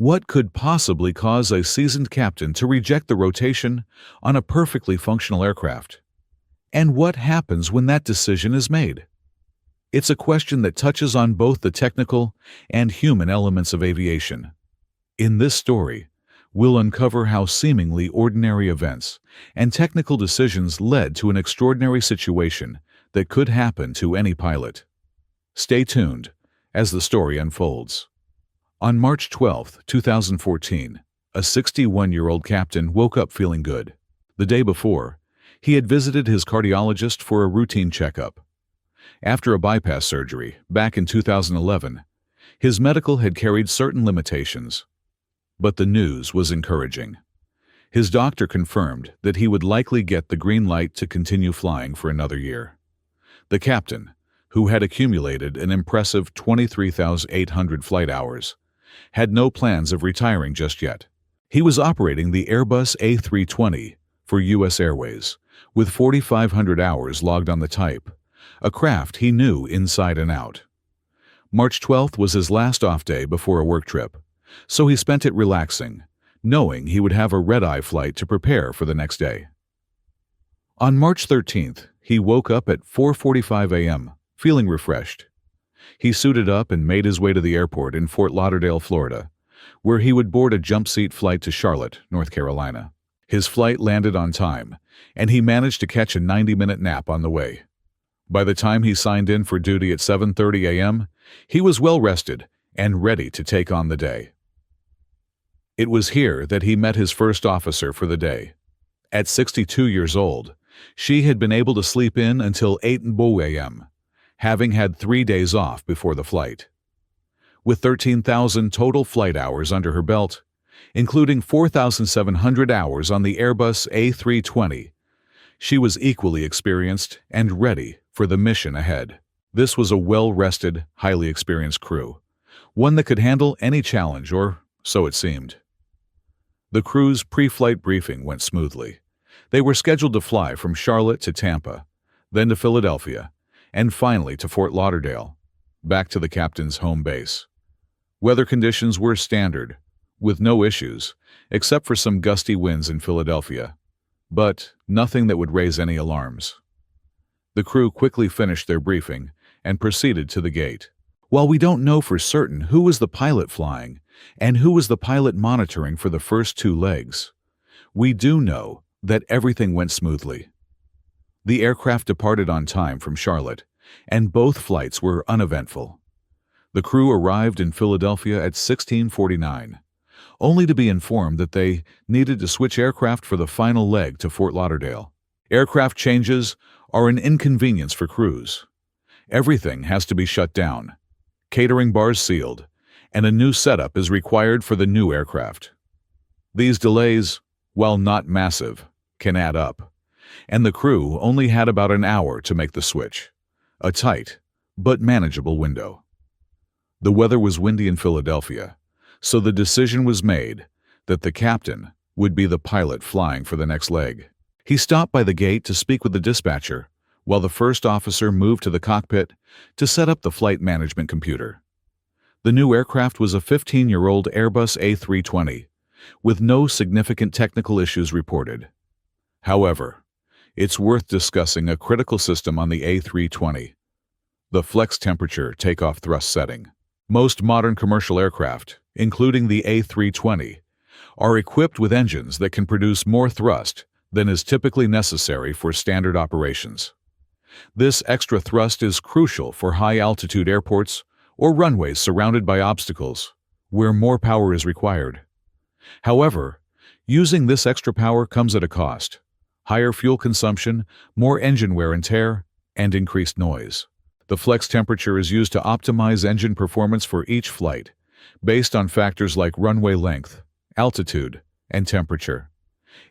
What could possibly cause a seasoned captain to reject the rotation on a perfectly functional aircraft? And what happens when that decision is made? It's a question that touches on both the technical and human elements of aviation. In this story, we'll uncover how seemingly ordinary events and technical decisions led to an extraordinary situation that could happen to any pilot. Stay tuned as the story unfolds. On March 12, 2014, a 61-year-old captain woke up feeling good. The day before, he had visited his cardiologist for a routine checkup. After a bypass surgery back in 2011, his medical had carried certain limitations. But the news was encouraging. His doctor confirmed that he would likely get the green light to continue flying for another year. The captain, who had accumulated an impressive 23,800 flight hours, had no plans of retiring just yet. He was operating the Airbus A320 for US Airways, with 4,500 hours logged on the type, a craft he knew inside and out. March 12th was his last off day before a work trip, so he spent it relaxing, knowing he would have a red-eye flight to prepare for the next day. On March 13th, he woke up at 4:45 a.m., feeling refreshed. He suited up and made his way to the airport in Fort Lauderdale, Florida, where he would board a jump-seat flight to Charlotte, North Carolina. His flight landed on time, and he managed to catch a 90-minute nap on the way. By the time he signed in for duty at 7:30 a.m., he was well-rested and ready to take on the day. It was here that he met his first officer for the day. At 62 years old, she had been able to sleep in until 8 a.m., having had 3 days off before the flight. With 13,000 total flight hours under her belt, including 4,700 hours on the Airbus A320, she was equally experienced and ready for the mission ahead. This was a well-rested, highly experienced crew, one that could handle any challenge, or so it seemed. The crew's pre-flight briefing went smoothly. They were scheduled to fly from Charlotte to Tampa, then to Philadelphia, and finally to Fort Lauderdale, back to the captain's home base. Weather conditions were standard, with no issues, except for some gusty winds in Philadelphia, but nothing that would raise any alarms. The crew quickly finished their briefing and proceeded to the gate. While we don't know for certain who was the pilot flying and who was the pilot monitoring for the first 2 legs, we do know that everything went smoothly. The aircraft departed on time from Charlotte, and both flights were uneventful. The crew arrived in Philadelphia at 16:49, only to be informed that they needed to switch aircraft for the final leg to Fort Lauderdale. Aircraft changes are an inconvenience for crews. Everything has to be shut down, catering bars sealed, and a new setup is required for the new aircraft. These delays, while not massive, can add up, and the crew only had about an hour to make the switch, a tight but manageable window. The weather was windy in Philadelphia, so the decision was made that the captain would be the pilot flying for the next leg. He stopped by the gate to speak with the dispatcher, while the first officer moved to the cockpit to set up the flight management computer. The new aircraft was a 15-year-old Airbus A320, with no significant technical issues reported. However, it's worth discussing a critical system on the A320, the flex temperature takeoff thrust setting. Most modern commercial aircraft, including the A320, are equipped with engines that can produce more thrust than is typically necessary for standard operations. This extra thrust is crucial for high-altitude airports or runways surrounded by obstacles, where more power is required. However, using this extra power comes at a cost: higher fuel consumption, more engine wear and tear, and increased noise. The flex temperature is used to optimize engine performance for each flight, based on factors like runway length, altitude, and temperature.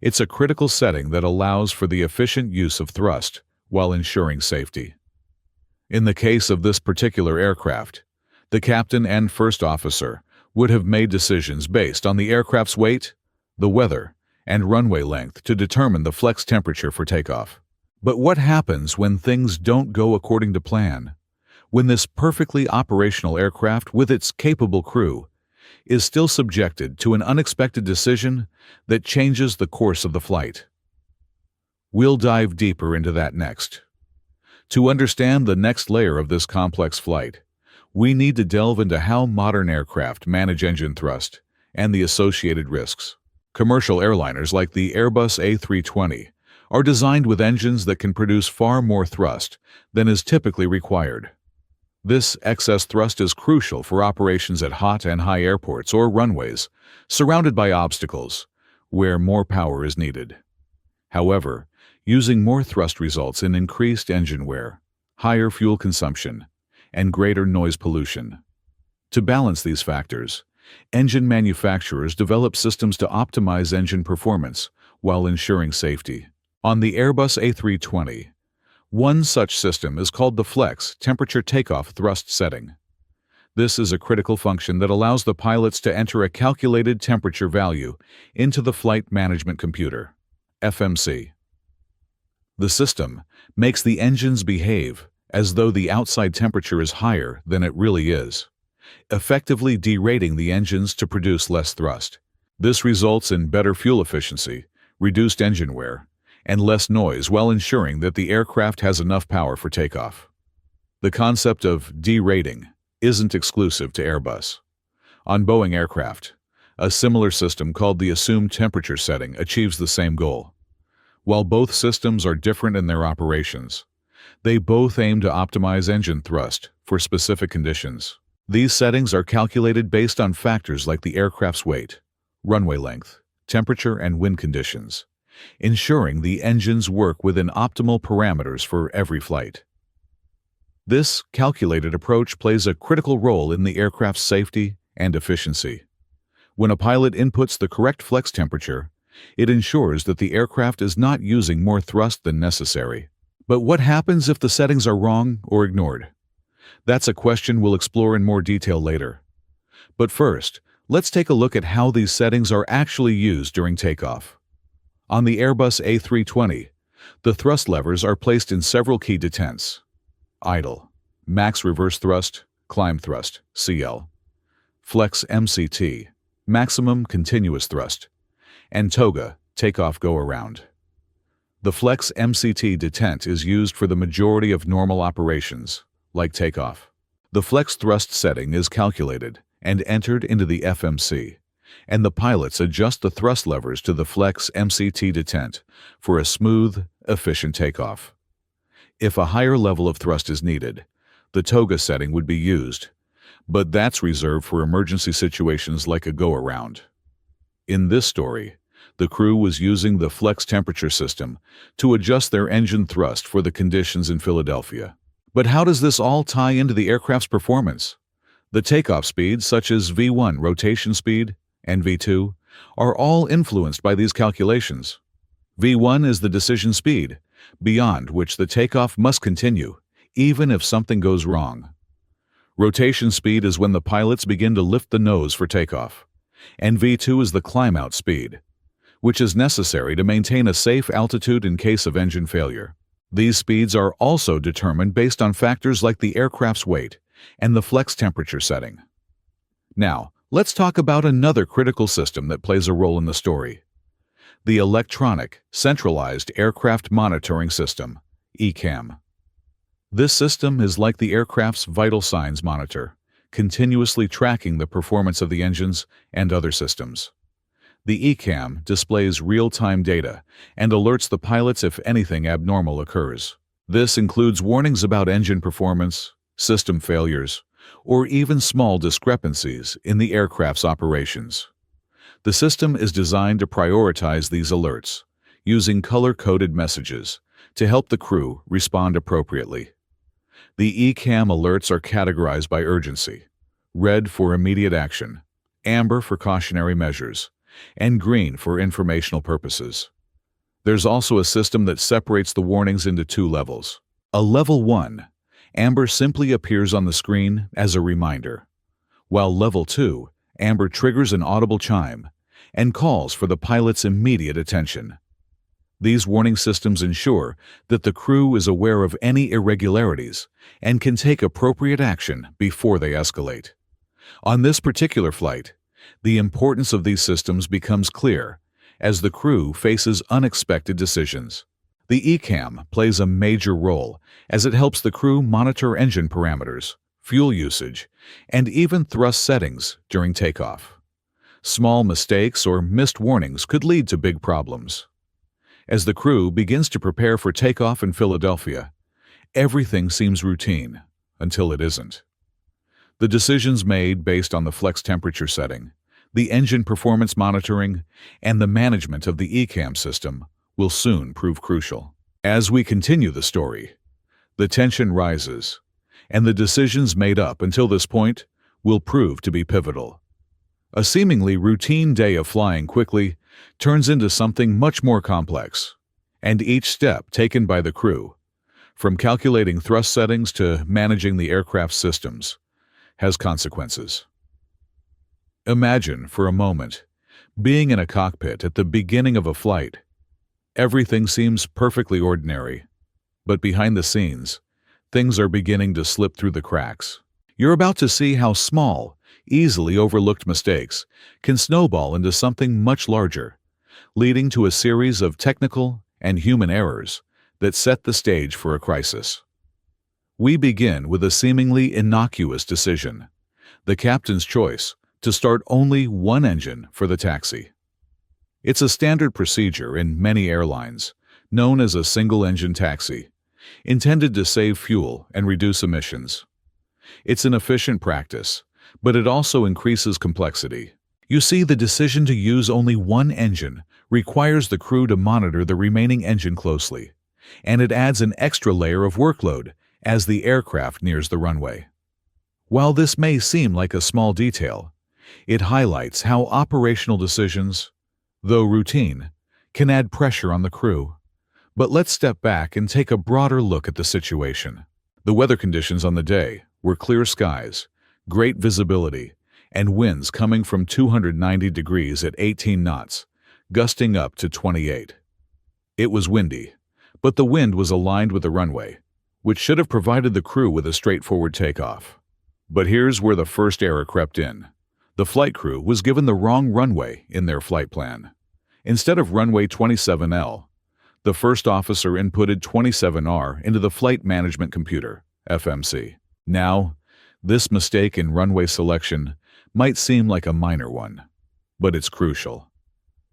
It's a critical setting that allows for the efficient use of thrust while ensuring safety. In the case of this particular aircraft, the captain and first officer would have made decisions based on the aircraft's weight, the weather, and runway length to determine the flex temperature for takeoff. But what happens when things don't go according to plan? When this perfectly operational aircraft with its capable crew is still subjected to an unexpected decision that changes the course of the flight. We'll dive deeper into that next. To understand the next layer of this complex flight, we need to delve into how modern aircraft manage engine thrust and the associated risks. Commercial airliners like the Airbus A320 are designed with engines that can produce far more thrust than is typically required. This excess thrust is crucial for operations at hot and high airports or runways, surrounded by obstacles, where more power is needed. However, using more thrust results in increased engine wear, higher fuel consumption, and greater noise pollution. To balance these factors, engine manufacturers develop systems to optimize engine performance while ensuring safety. On the Airbus A320, one such system is called the Flex Temperature Takeoff Thrust setting. This is a critical function that allows the pilots to enter a calculated temperature value into the Flight Management Computer, FMC. The system makes the engines behave as though the outside temperature is higher than it really is, effectively derating the engines to produce less thrust. This results in better fuel efficiency, reduced engine wear, and less noise while ensuring that the aircraft has enough power for takeoff. The concept of derating isn't exclusive to Airbus. On Boeing aircraft, a similar system called the Assumed Temperature Setting achieves the same goal. While both systems are different in their operations, they both aim to optimize engine thrust for specific conditions. These settings are calculated based on factors like the aircraft's weight, runway length, temperature, and wind conditions, ensuring the engines work within optimal parameters for every flight. This calculated approach plays a critical role in the aircraft's safety and efficiency. When a pilot inputs the correct flex temperature, it ensures that the aircraft is not using more thrust than necessary. But what happens if the settings are wrong or ignored? That's a question we'll explore in more detail later. But first, let's take a look at how these settings are actually used during takeoff. On the Airbus A320, the thrust levers are placed in several key detents: idle, max reverse thrust, climb thrust, CL, flex MCT, maximum continuous thrust, and toga, takeoff go-around. The flex MCT detent is used for the majority of normal operations, like takeoff. The flex thrust setting is calculated and entered into the FMC, and the pilots adjust the thrust levers to the flex MCT detent for a smooth, efficient takeoff. If a higher level of thrust is needed, the toga setting would be used, but that's reserved for emergency situations like a go-around. In this story, the crew was using the flex temperature system to adjust their engine thrust for the conditions in Philadelphia. But how does this all tie into the aircraft's performance? The takeoff speeds, such as V1 rotation speed and V2, are all influenced by these calculations. V1 is the decision speed, beyond which the takeoff must continue, even if something goes wrong. Rotation speed is when the pilots begin to lift the nose for takeoff, and V2 is the climb-out speed, which is necessary to maintain a safe altitude in case of engine failure. These speeds are also determined based on factors like the aircraft's weight and the flex temperature setting. Now, let's talk about another critical system that plays a role in the story: the Electronic Centralized Aircraft Monitoring System, ECAM. This system is like the aircraft's vital signs monitor, continuously tracking the performance of the engines and other systems. The ECAM displays real-time data and alerts the pilots if anything abnormal occurs. This includes warnings about engine performance, system failures, or even small discrepancies in the aircraft's operations. The system is designed to prioritize these alerts, using color-coded messages to help the crew respond appropriately. The ECAM alerts are categorized by urgency: red for immediate action, amber for cautionary measures, and green for informational purposes. There's also a system that separates the warnings into two levels. A level 1, amber simply appears on the screen as a reminder, while level 2, amber triggers an audible chime and calls for the pilot's immediate attention. These warning systems ensure that the crew is aware of any irregularities and can take appropriate action before they escalate. On this particular flight, The importance of these systems becomes clear as the crew faces unexpected decisions. The ECAM plays a major role as it helps the crew monitor engine parameters, fuel usage, and even thrust settings during takeoff. Small mistakes or missed warnings could lead to big problems. As the crew begins to prepare for takeoff in Philadelphia, everything seems routine until it isn't. The decisions made based on the flex temperature setting, the engine performance monitoring, and the management of the ECAM system will soon prove crucial. As we continue the story, the tension rises, and the decisions made up until this point will prove to be pivotal. A seemingly routine day of flying quickly turns into something much more complex, and each step taken by the crew, from calculating thrust settings to managing the aircraft systems, has consequences. Imagine, for a moment, being in a cockpit at the beginning of a flight. Everything seems perfectly ordinary, but behind the scenes, things are beginning to slip through the cracks. You're about to see how small, easily overlooked mistakes can snowball into something much larger, leading to a series of technical and human errors that set the stage for a crisis. We begin with a seemingly innocuous decision, the captain's choice to start only one engine for the taxi. It's a standard procedure in many airlines, known as a single-engine taxi, intended to save fuel and reduce emissions. It's an efficient practice, but it also increases complexity. You see, the decision to use only one engine requires the crew to monitor the remaining engine closely, and it adds an extra layer of workload as the aircraft nears the runway. While this may seem like a small detail, it highlights how operational decisions, though routine, can add pressure on the crew. But let's step back and take a broader look at the situation. The weather conditions on the day were clear skies, great visibility, and winds coming from 290 degrees at 18 knots, gusting up to 28. It was windy, but the wind was aligned with the runway, which should have provided the crew with a straightforward takeoff. But here's where the first error crept in. The flight crew was given the wrong runway in their flight plan. Instead of runway 27L, the first officer inputted 27R into the Flight Management Computer, FMC. Now, this mistake in runway selection might seem like a minor one, but it's crucial.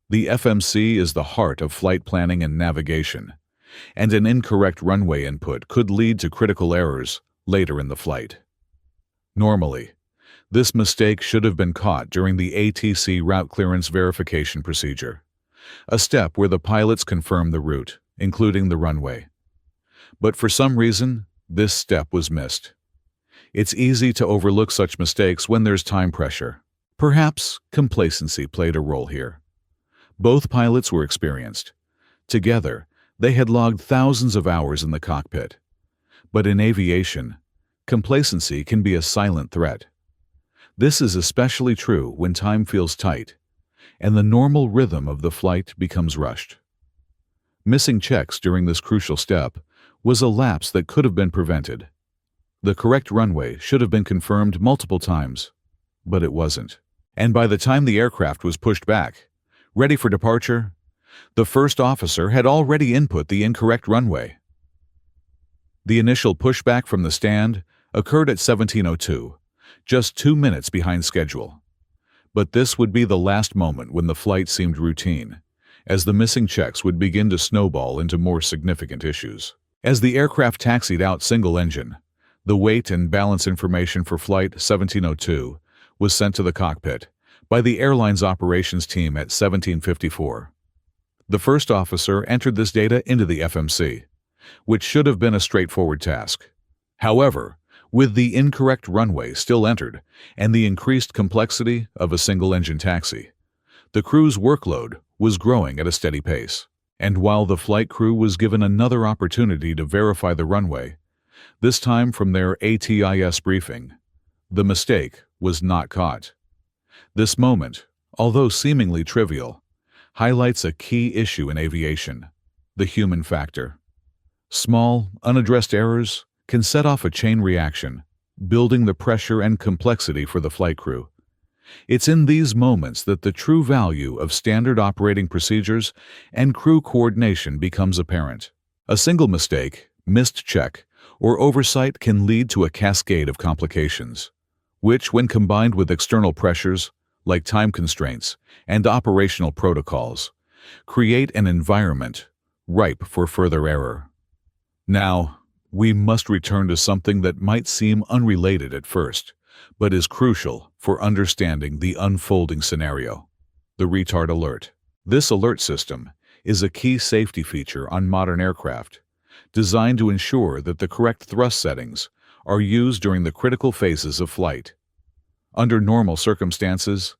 The FMC is the heart of flight planning and navigation, and an incorrect runway input could lead to critical errors later in the flight. Normally, this mistake should have been caught during the ATC route clearance verification procedure, a step where the pilots confirm the route, including the runway. But for some reason, this step was missed. It's easy to overlook such mistakes when there's time pressure. Perhaps complacency played a role here. Both pilots were experienced. Together, they had logged thousands of hours in the cockpit. But in aviation, complacency can be a silent threat. This is especially true when time feels tight, and the normal rhythm of the flight becomes rushed. Missing checks during this crucial step was a lapse that could have been prevented. The correct runway should have been confirmed multiple times, but it wasn't. And by the time the aircraft was pushed back, ready for departure, the first officer had already input the incorrect runway. The initial pushback from the stand occurred at 17:02, just 2 minutes behind schedule. But this would be the last moment when the flight seemed routine, as the missing checks would begin to snowball into more significant issues. As the aircraft taxied out single engine, the weight and balance information for Flight 1702 was sent to the cockpit by the airline's operations team at 1754. The first officer entered this data into the FMC, which should have been a straightforward task. However, with the incorrect runway still entered and the increased complexity of a single-engine taxi, the crew's workload was growing at a steady pace. And while the flight crew was given another opportunity to verify the runway, this time from their ATIS briefing, the mistake was not caught. This moment, although seemingly trivial, highlights a key issue in aviation: the human factor. Small, unaddressed errors can set off a chain reaction, building the pressure and complexity for the flight crew. It's in these moments that the true value of standard operating procedures and crew coordination becomes apparent. A single mistake, missed check, or oversight can lead to a cascade of complications, which, when combined with external pressures, like time constraints and operational protocols, create an environment ripe for further error. Now, we must return to something that might seem unrelated at first, but is crucial for understanding the unfolding scenario: the retard alert. This alert system is a key safety feature on modern aircraft, designed to ensure that the correct thrust settings are used during the critical phases of flight. Under normal circumstances,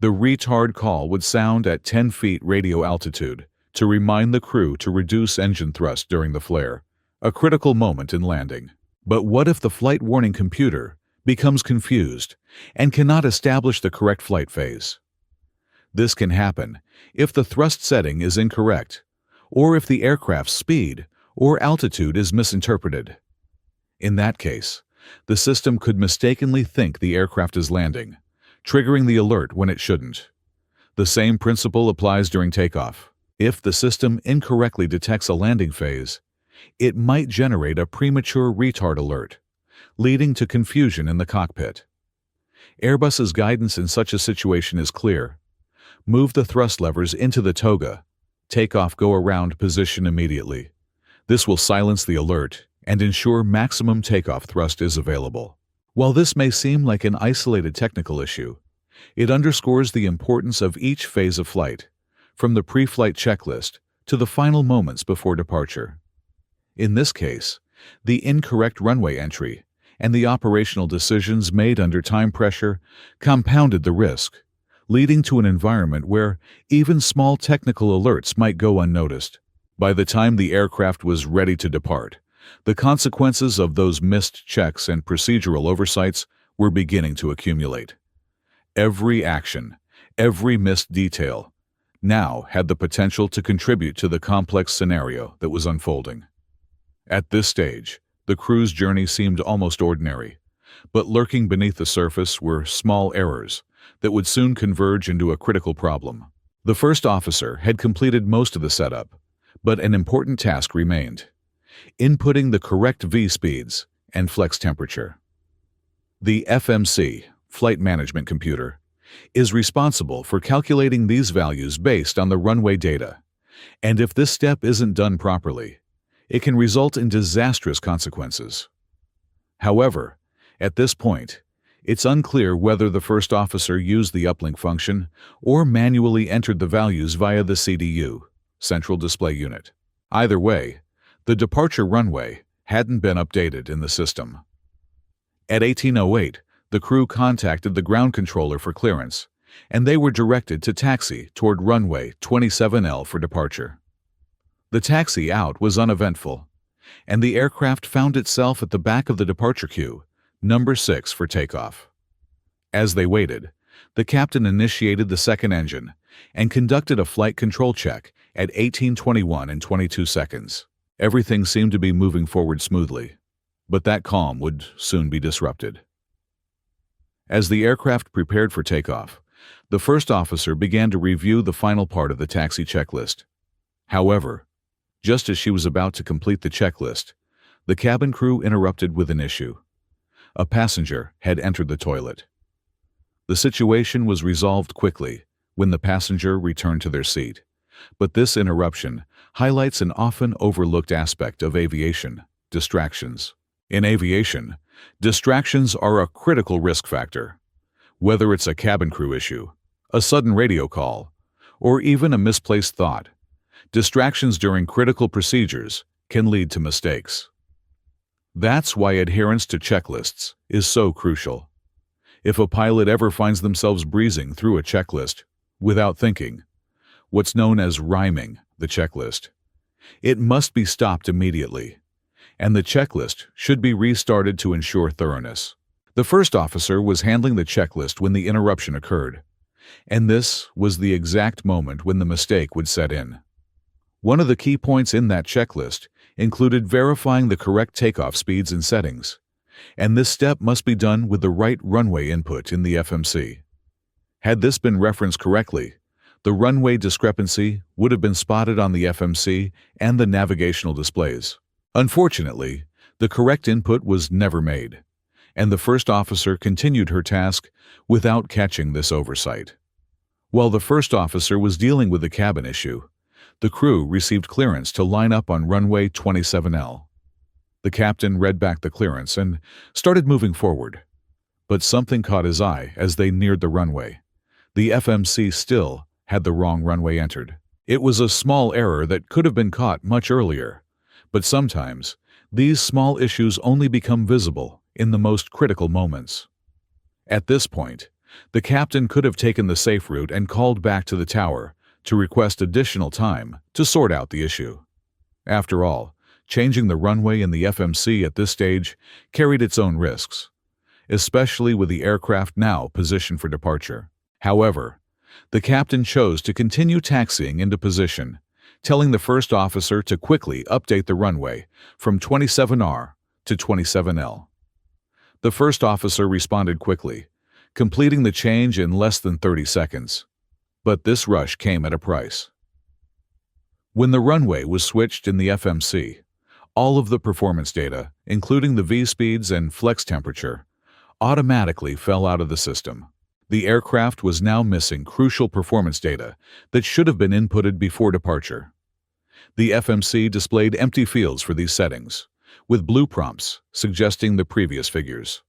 the retard call would sound at 10 feet radio altitude to remind the crew to reduce engine thrust during the flare, a critical moment in landing. But what if the flight warning computer becomes confused and cannot establish the correct flight phase? This can happen if the thrust setting is incorrect, or if the aircraft's speed or altitude is misinterpreted. In that case, the system could mistakenly think the aircraft is landing, triggering the alert when it shouldn't. The same principle applies during takeoff. If the system incorrectly detects a landing phase, it might generate a premature retard alert, leading to confusion in the cockpit. Airbus's guidance in such a situation is clear: move the thrust levers into the toga, takeoff go-around position immediately. This will silence the alert and ensure maximum takeoff thrust is available. While this may seem like an isolated technical issue, it underscores the importance of each phase of flight, from the pre-flight checklist to the final moments before departure. In this case, the incorrect runway entry and the operational decisions made under time pressure compounded the risk, leading to an environment where even small technical alerts might go unnoticed. By the time the aircraft was ready to depart, the consequences of those missed checks and procedural oversights were beginning to accumulate. Every action, every missed detail, now had the potential to contribute to the complex scenario that was unfolding. At this stage, the crew's journey seemed almost ordinary, but lurking beneath the surface were small errors that would soon converge into a critical problem. The first officer had completed most of the setup, but an important task remained: inputting the correct V speeds and flex temperature. The FMC, Flight Management Computer, is responsible for calculating these values based on the runway data, and if this step isn't done properly, it can result in disastrous consequences. However, at this point, it's unclear whether the first officer used the uplink function or manually entered the values via the CDU, Central Display Unit. Either way, the departure runway hadn't been updated in the system. At 18:08, the crew contacted the ground controller for clearance, and they were directed to taxi toward runway 27L for departure. The taxi out was uneventful, and the aircraft found itself at the back of the departure queue, number 6 for takeoff. As they waited, the captain initiated the second engine and conducted a flight control check at 18:21 and 22 seconds. Everything seemed to be moving forward smoothly, but that calm would soon be disrupted. As the aircraft prepared for takeoff, the first officer began to review the final part of the taxi checklist. However, just as she was about to complete the checklist, the cabin crew interrupted with an issue. A passenger had entered the toilet. The situation was resolved quickly when the passenger returned to their seat, but this interruption highlights an often overlooked aspect of aviation: distractions. In aviation, distractions are a critical risk factor. Whether it's a cabin crew issue, a sudden radio call, or even a misplaced thought, distractions during critical procedures can lead to mistakes. That's why adherence to checklists is so crucial. If a pilot ever finds themselves breezing through a checklist without thinking, what's known as rhyming the checklist, it must be stopped immediately, and the checklist should be restarted to ensure thoroughness. The first officer was handling the checklist when the interruption occurred, and this was the exact moment when the mistake would set in. One of the key points in that checklist included verifying the correct takeoff speeds and settings, and this step must be done with the right runway input in the FMC. Had this been referenced correctly, the runway discrepancy would have been spotted on the FMC and the navigational displays. Unfortunately, the correct input was never made, and the first officer continued her task without catching this oversight. While the first officer was dealing with the cabin issue, the crew received clearance to line up on runway 27L. The captain read back the clearance and started moving forward, but something caught his eye as they neared the runway. The FMC still had the wrong runway entered. It was a small error that could have been caught much earlier, but sometimes these small issues only become visible in the most critical moments. At this point, the captain could have taken the safe route and called back to the tower to request additional time to sort out the issue. After all, changing the runway in the FMC at this stage carried its own risks, especially with the aircraft now positioned for departure. However, the captain chose to continue taxiing into position, telling the first officer to quickly update the runway from 27R to 27L. The first officer responded quickly, completing the change in less than 30 seconds. But this rush came at a price. When the runway was switched in the FMC, all of the performance data, including the V-speeds and flex temperature, automatically fell out of the system. The aircraft was now missing crucial performance data that should have been inputted before departure. The FMC displayed empty fields for these settings, with blue prompts suggesting the previous figures.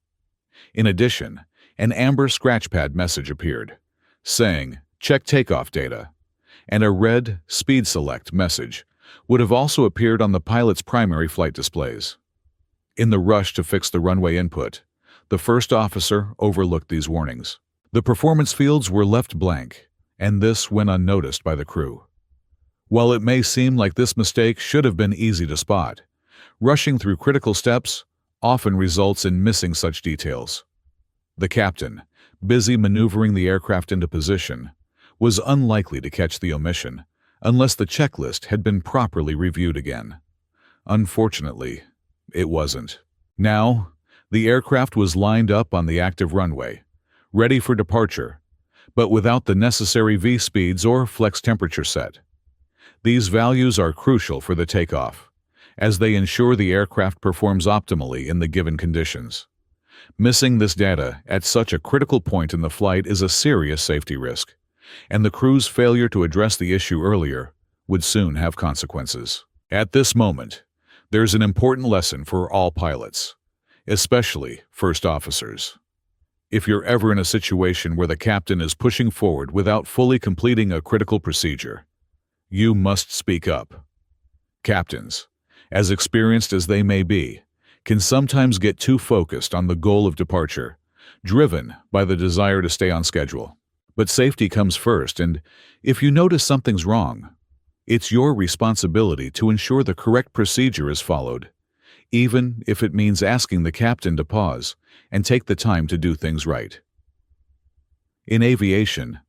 In addition, an amber scratchpad message appeared, saying, "Check takeoff data," and a red speed select message would have also appeared on the pilot's primary flight displays. In the rush to fix the runway input, the first officer overlooked these warnings. The performance fields were left blank, and this went unnoticed by the crew. While it may seem like this mistake should have been easy to spot, rushing through critical steps often results in missing such details. The captain, busy maneuvering the aircraft into position, was unlikely to catch the omission unless the checklist had been properly reviewed again. Unfortunately, it wasn't. Now, the aircraft was lined up on the active runway, ready for departure, but without the necessary V-speeds or flex temperature set. These values are crucial for the takeoff, as they ensure the aircraft performs optimally in the given conditions. Missing this data at such a critical point in the flight is a serious safety risk, and the crew's failure to address the issue earlier would soon have consequences. At this moment, there's an important lesson for all pilots, especially first officers. If you're ever in a situation where the captain is pushing forward without fully completing a critical procedure, you must speak up. Captains, as experienced as they may be, can sometimes get too focused on the goal of departure, driven by the desire to stay on schedule. But safety comes first, and if you notice something's wrong, it's your responsibility to ensure the correct procedure is followed, even if it means asking the captain to pause and take the time to do things right. In aviation,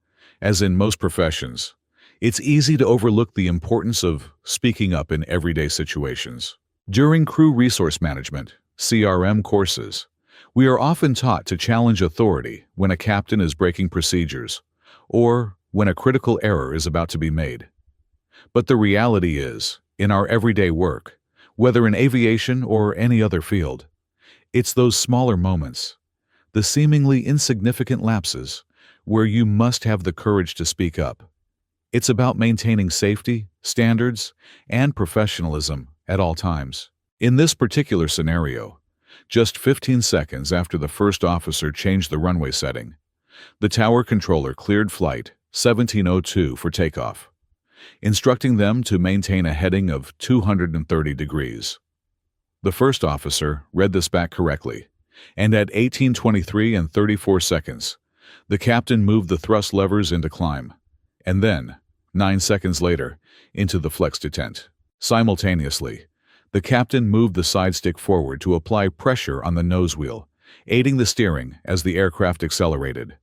as in most professions, it's easy to overlook the importance of speaking up in everyday situations. During crew resource management, CRM courses, we are often taught to challenge authority when a captain is breaking procedures or when a critical error is about to be made. But the reality is, in our everyday work, whether in aviation or any other field, it's those smaller moments, the seemingly insignificant lapses, where you must have the courage to speak up. It's about maintaining safety, standards, and professionalism at all times. In this particular scenario, just 15 seconds after the first officer changed the runway setting, the tower controller cleared flight 1702 for takeoff, instructing them to maintain a heading of 230 degrees. The first officer read this back correctly, and at 18:23 and 34 seconds, the captain moved the thrust levers into climb, and then, 9 seconds later, into the flex detent. Simultaneously, the captain moved the side stick forward to apply pressure on the nose wheel, aiding the steering as the aircraft accelerated.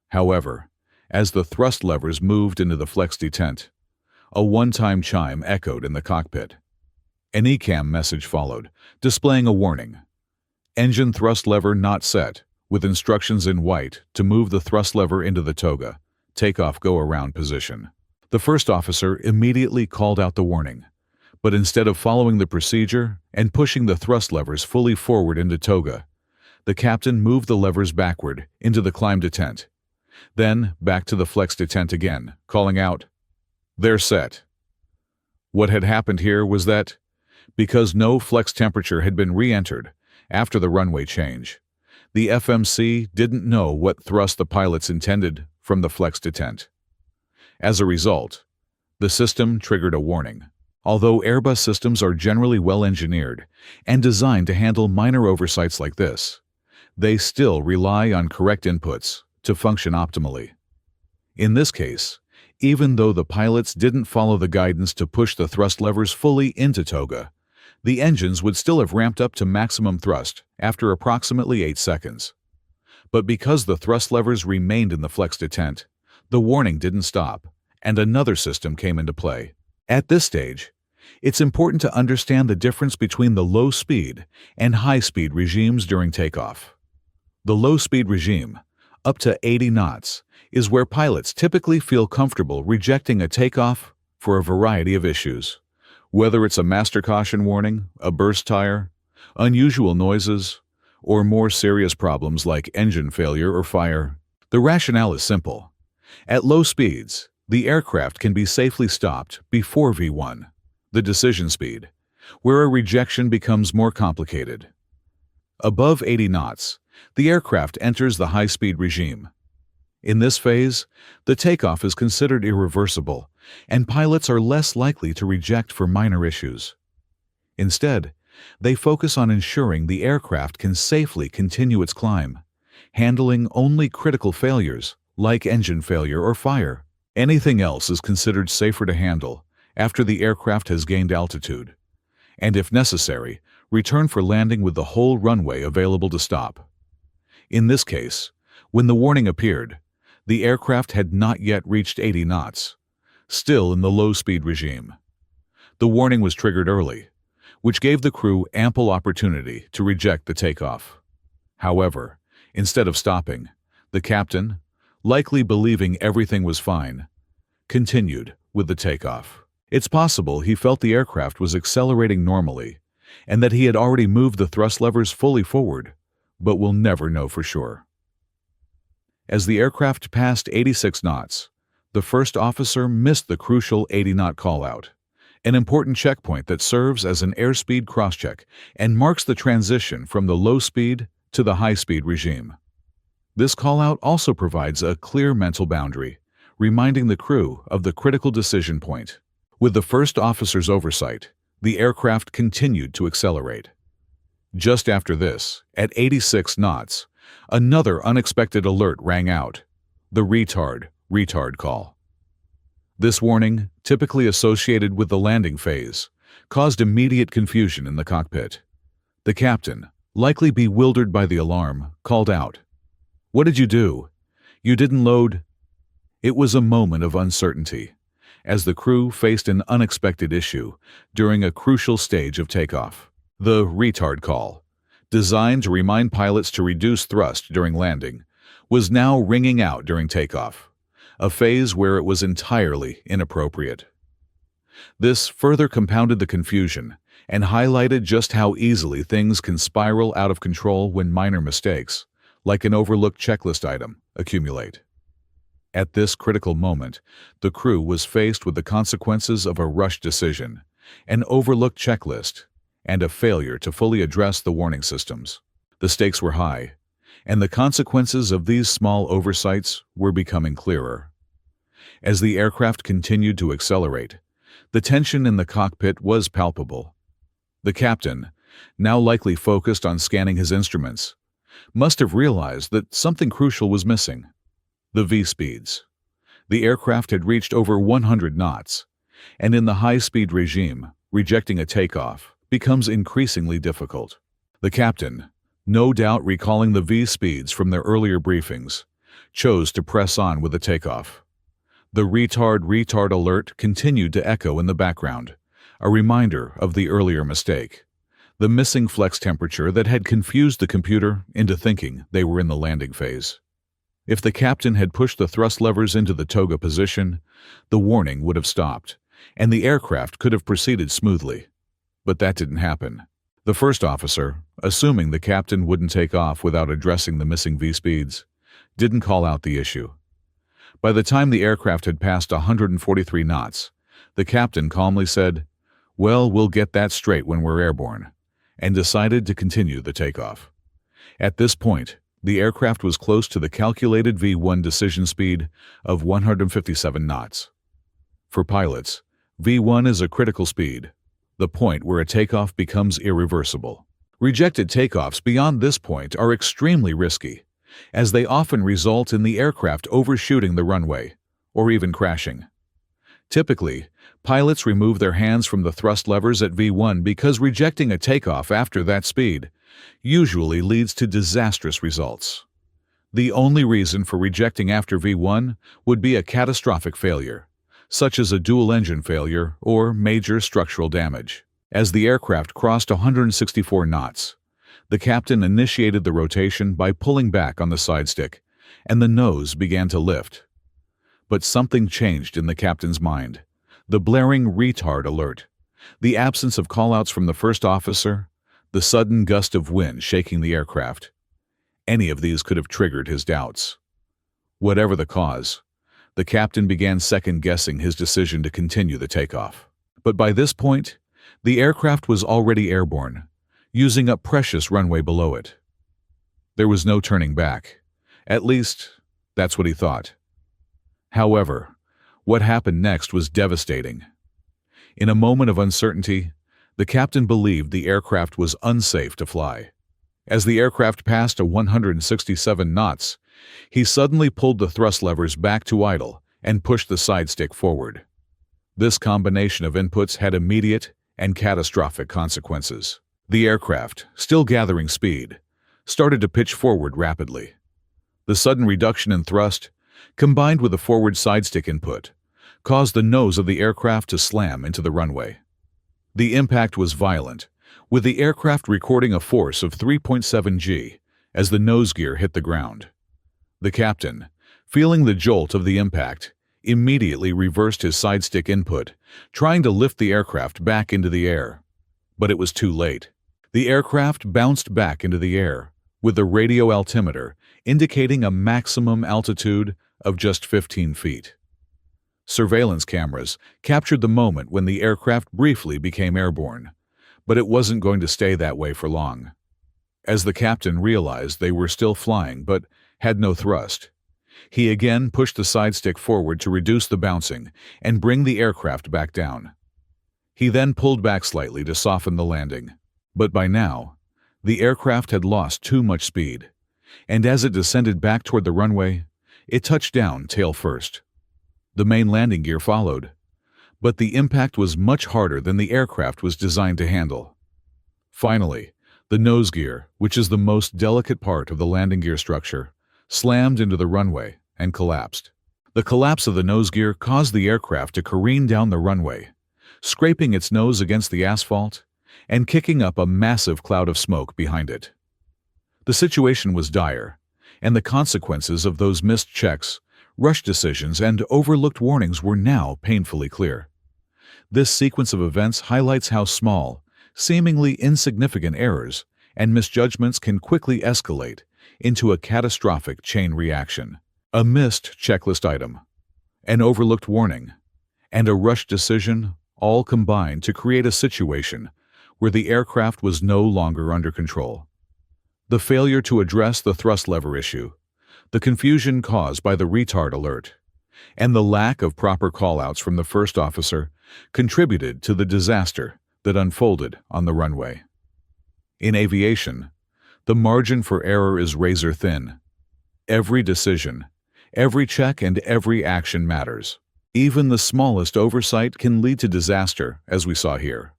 However, as the thrust levers moved into the flex detent, a one-time chime echoed in the cockpit. An ECAM message followed, displaying a warning. Engine thrust lever not set with instructions in white to move the thrust lever into the toga, takeoff go-around position. The first officer immediately called out the warning, but instead of following the procedure and pushing the thrust levers fully forward into toga, the captain moved the levers backward into the climb detent, then back to the flex detent again, calling out, "They're set." What had happened here was that, because no flex temperature had been re-entered after the runway change, the FMC didn't know what thrust the pilots intended from the flex detent. As a result, the system triggered a warning. Although Airbus systems are generally well-engineered and designed to handle minor oversights like this, they still rely on correct inputs to function optimally. In this case, even though the pilots didn't follow the guidance to push the thrust levers fully into toga, the engines would still have ramped up to maximum thrust after approximately 8 seconds. But because the thrust levers remained in the flex detent, the warning didn't stop, and another system came into play. At this stage, it's important to understand the difference between the low-speed and high-speed regimes during takeoff. The low-speed regime, up to 80 knots, is where pilots typically feel comfortable rejecting a takeoff for a variety of issues, whether it's a master caution warning, a burst tire, unusual noises, or more serious problems like engine failure or fire. The rationale is simple. At low speeds, the aircraft can be safely stopped before V1, the decision speed, where a rejection becomes more complicated. Above 80 knots, the aircraft enters the high-speed regime. In this phase, the takeoff is considered irreversible, and pilots are less likely to reject for minor issues. Instead, they focus on ensuring the aircraft can safely continue its climb, handling only critical failures like engine failure or fire. Anything else is considered safer to handle after the aircraft has gained altitude, and if necessary, return for landing with the whole runway available to stop. In this case, when the warning appeared, the aircraft had not yet reached 80 knots, still in the low-speed regime. The warning was triggered early, which gave the crew ample opportunity to reject the takeoff. However, instead of stopping, the captain, likely believing everything was fine, continued with the takeoff. It's possible he felt the aircraft was accelerating normally and that he had already moved the thrust levers fully forward, but we'll never know for sure. As the aircraft passed 86 knots, the first officer missed the crucial 80-knot call-out, an important checkpoint that serves as an airspeed crosscheck and marks the transition from the low-speed to the high-speed regime. This call-out also provides a clear mental boundary, reminding the crew of the critical decision point. With the first officer's oversight, the aircraft continued to accelerate. Just after this, at 86 knots, another unexpected alert rang out, the RETARD call. This warning, typically associated with the landing phase, caused immediate confusion in the cockpit. The captain, likely bewildered by the alarm, called out, "What did you do? You didn't load?" It was a moment of uncertainty, as the crew faced an unexpected issue during a crucial stage of takeoff. The RETARD call, designed to remind pilots to reduce thrust during landing, was now ringing out during takeoff, a phase where it was entirely inappropriate. This further compounded the confusion and highlighted just how easily things can spiral out of control when minor mistakes, like an overlooked checklist item, accumulate. At this critical moment, the crew was faced with the consequences of a rushed decision, an overlooked checklist, and a failure to fully address the warning systems. The stakes were high, and the consequences of these small oversights were becoming clearer. As the aircraft continued to accelerate, the tension in the cockpit was palpable. The captain, now likely focused on scanning his instruments, must have realized that something crucial was missing: the V-speeds. The aircraft had reached over 100 knots, and in the high-speed regime, rejecting a takeoff becomes increasingly difficult. The captain, no doubt recalling the V-speeds from their earlier briefings, chose to press on with the takeoff. The RETARD alert continued to echo in the background, a reminder of the earlier mistake. the missing flex temperature that had confused the computer into thinking they were in the landing phase. If the captain had pushed the thrust levers into the toga position, the warning would have stopped, and the aircraft could have proceeded smoothly. But that didn't happen. The first officer, assuming the captain wouldn't take off without addressing the missing V-speeds, didn't call out the issue. By the time the aircraft had passed 143 knots, the captain calmly said, "Well, we'll get that straight when we're airborne," and decided to continue the takeoff. At this point, the aircraft was close to the calculated V1 decision speed of 157 knots. For pilots, V1 is a critical speed, the point where a takeoff becomes irreversible. Rejected takeoffs beyond this point are extremely risky, as they often result in the aircraft overshooting the runway, or even crashing. Typically, pilots remove their hands from the thrust levers at V1 because rejecting a takeoff after that speed usually leads to disastrous results. The only reason for rejecting after V1 would be a catastrophic failure, such as a dual-engine failure or major structural damage. As the aircraft crossed 164 knots, the captain initiated the rotation by pulling back on the side stick, and the nose began to lift. But something changed in the captain's mind. The blaring retard alert, the absence of callouts from the first officer, the sudden gust of wind shaking the aircraft. Any of these could have triggered his doubts. Whatever the cause, the captain began second-guessing his decision to continue the takeoff. But by this point, the aircraft was already airborne, using up precious runway below it. There was no turning back. At least, that's what he thought. However, what happened next was devastating. In a moment of uncertainty, the captain believed the aircraft was unsafe to fly. As the aircraft passed 167 knots, he suddenly pulled the thrust levers back to idle and pushed the side stick forward. This combination of inputs had immediate and catastrophic consequences. The aircraft, still gathering speed, started to pitch forward rapidly. The sudden reduction in thrust, combined with a forward side stick input, caused the nose of the aircraft to slam into the runway. The impact was violent, with the aircraft recording a force of 3.7 G as the nose gear hit the ground. The captain, feeling the jolt of the impact, immediately reversed his side stick input, trying to lift the aircraft back into the air. But it was too late. The aircraft bounced back into the air, with the radio altimeter indicating a maximum altitude of just 15 feet. Surveillance cameras captured the moment when the aircraft briefly became airborne, but it wasn't going to stay that way for long. As the captain realized they were still flying but had no thrust, he again pushed the side stick forward to reduce the bouncing and bring the aircraft back down. He then pulled back slightly to soften the landing. But by now, the aircraft had lost too much speed, and as it descended back toward the runway, it touched down tail first. The main landing gear followed, but the impact was much harder than the aircraft was designed to handle. Finally, the nose gear, which is the most delicate part of the landing gear structure, slammed into the runway and collapsed. The collapse of the nose gear caused the aircraft to careen down the runway, scraping its nose against the asphalt and kicking up a massive cloud of smoke behind it. The situation was dire, and the consequences of those missed checks, rushed decisions, and overlooked warnings were now painfully clear. This sequence of events highlights how small, seemingly insignificant errors and misjudgments can quickly escalate into a catastrophic chain reaction. A missed checklist item, an overlooked warning, and a rushed decision all combined to create a situation where the aircraft was no longer under control. The failure to address the thrust lever issue, the confusion caused by the retard alert, and the lack of proper callouts from the first officer contributed to the disaster that unfolded on the runway. In aviation, the margin for error is razor thin. Every decision, every check, and every action matters. Even the smallest oversight can lead to disaster, as we saw here.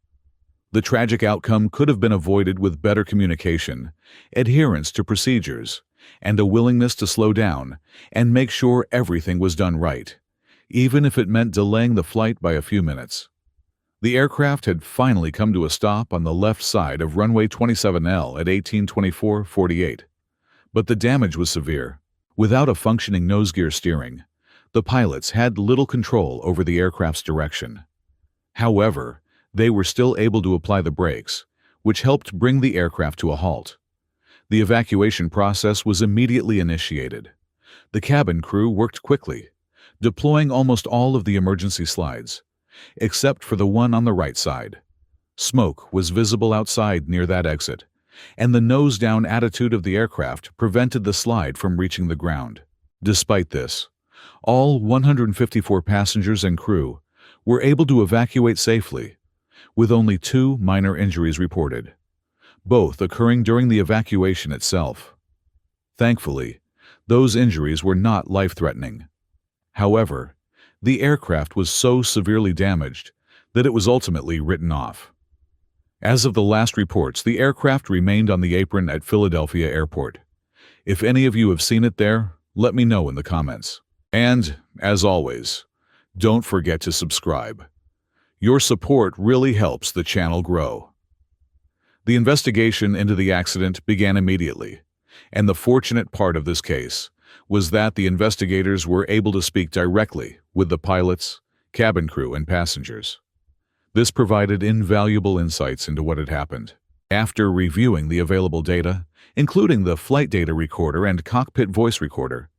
The tragic outcome could have been avoided with better communication, adherence to procedures, and a willingness to slow down and make sure everything was done right, even if it meant delaying the flight by a few minutes. The aircraft had finally come to a stop on the left side of runway 27L at 18:24:48, but the damage was severe. Without a functioning nose gear steering, the pilots had little control over the aircraft's direction. However, they were still able to apply the brakes, which helped bring the aircraft to a halt. The evacuation process was immediately initiated. The cabin crew worked quickly, deploying almost all of the emergency slides, except for the one on the right side. Smoke was visible outside near that exit, and the nose-down attitude of the aircraft prevented the slide from reaching the ground. Despite this, all 154 passengers and crew were able to evacuate safely, with only 2 minor injuries reported, both occurring during the evacuation itself. Thankfully, those injuries were not life-threatening. However, the aircraft was so severely damaged that it was ultimately written off. As of the last reports, the aircraft remained on the apron at Philadelphia Airport. If any of you have seen it there, let me know in the comments. And, as always, don't forget to subscribe. Your support really helps the channel grow. The investigation into the accident began immediately, and the fortunate part of this case was that the investigators were able to speak directly with the pilots, cabin crew, and passengers. This provided invaluable insights into what had happened. After reviewing the available data, including the flight data recorder and cockpit voice recorder,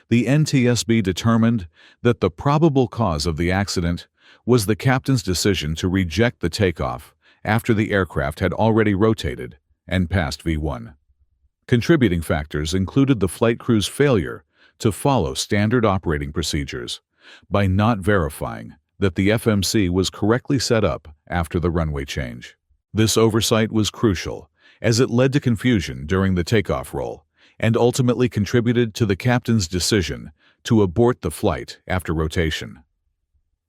the NTSB determined that the probable cause of the accident was the captain's decision to reject the takeoff after the aircraft had already rotated and passed V1. Contributing factors included the flight crew's failure to follow standard operating procedures by not verifying that the FMC was correctly set up after the runway change. This oversight was crucial, as it led to confusion during the takeoff roll and ultimately contributed to the captain's decision to abort the flight after rotation.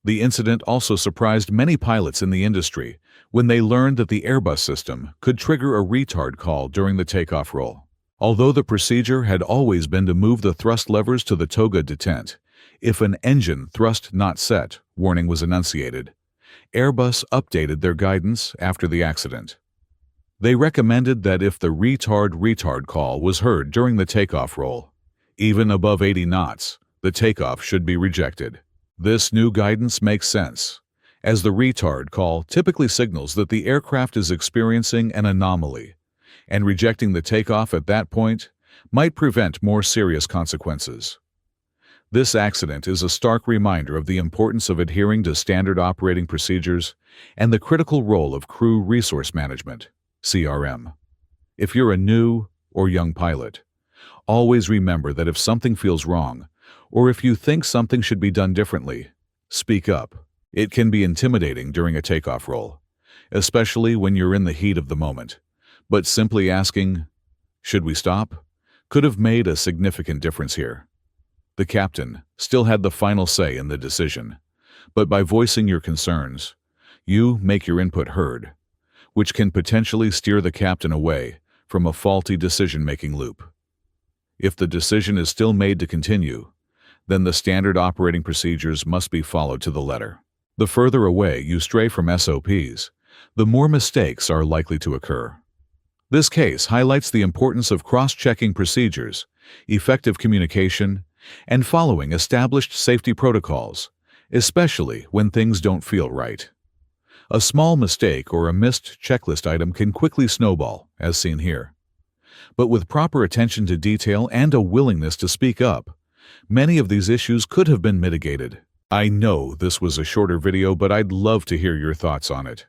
The incident also surprised many pilots in the industry when they learned that the Airbus system could trigger a retard call during the takeoff roll. Although the procedure had always been to move the thrust levers to the toga detent if an engine thrust not set warning was enunciated, Airbus updated their guidance after the accident. They recommended that if the retard call was heard during the takeoff roll, even above 80 knots, the takeoff should be rejected. This new guidance makes sense, as the retard call typically signals that the aircraft is experiencing an anomaly, and rejecting the takeoff at that point might prevent more serious consequences. This accident is a stark reminder of the importance of adhering to standard operating procedures and the critical role of crew resource management, CRM. If you're a new or young pilot, always remember that if something feels wrong, or if you think something should be done differently, speak up. It can be intimidating during a takeoff roll, especially when you're in the heat of the moment. But simply asking, "Should we stop?" could have made a significant difference here. The captain still had the final say in the decision, but by voicing your concerns, you make your input heard, which can potentially steer the captain away from a faulty decision-making loop. If the decision is still made to continue, then the standard operating procedures must be followed to the letter. The further away you stray from SOPs, the more mistakes are likely to occur. This case highlights the importance of cross-checking procedures, effective communication, and following established safety protocols, especially when things don't feel right. A small mistake or a missed checklist item can quickly snowball, as seen here. But with proper attention to detail and a willingness to speak up, many of these issues could have been mitigated. I know this was a shorter video, but I'd love to hear your thoughts on it.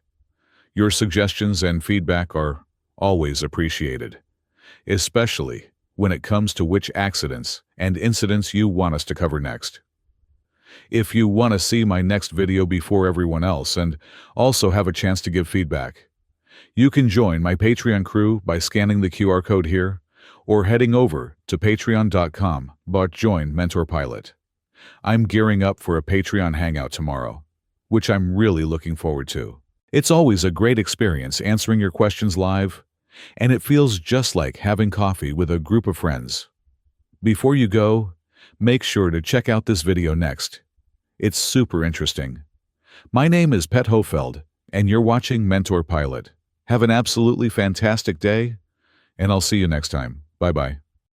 Your suggestions and feedback are always appreciated, especially when it comes to which accidents and incidents you want us to cover next. If you want to see my next video before everyone else and also have a chance to give feedback, you can join my Patreon crew by scanning the QR code here or heading over to patreon.com/join-mentor-pilot. I'm gearing up for a Patreon hangout tomorrow, which I'm really looking forward to. It's always a great experience answering your questions live, and it feels just like having coffee with a group of friends. Before you go, make sure to check out this video next. It's super interesting. My name is Pet Hofeld, and you're watching Mentor Pilot. Have an absolutely fantastic day, and I'll see you next time. Bye-bye.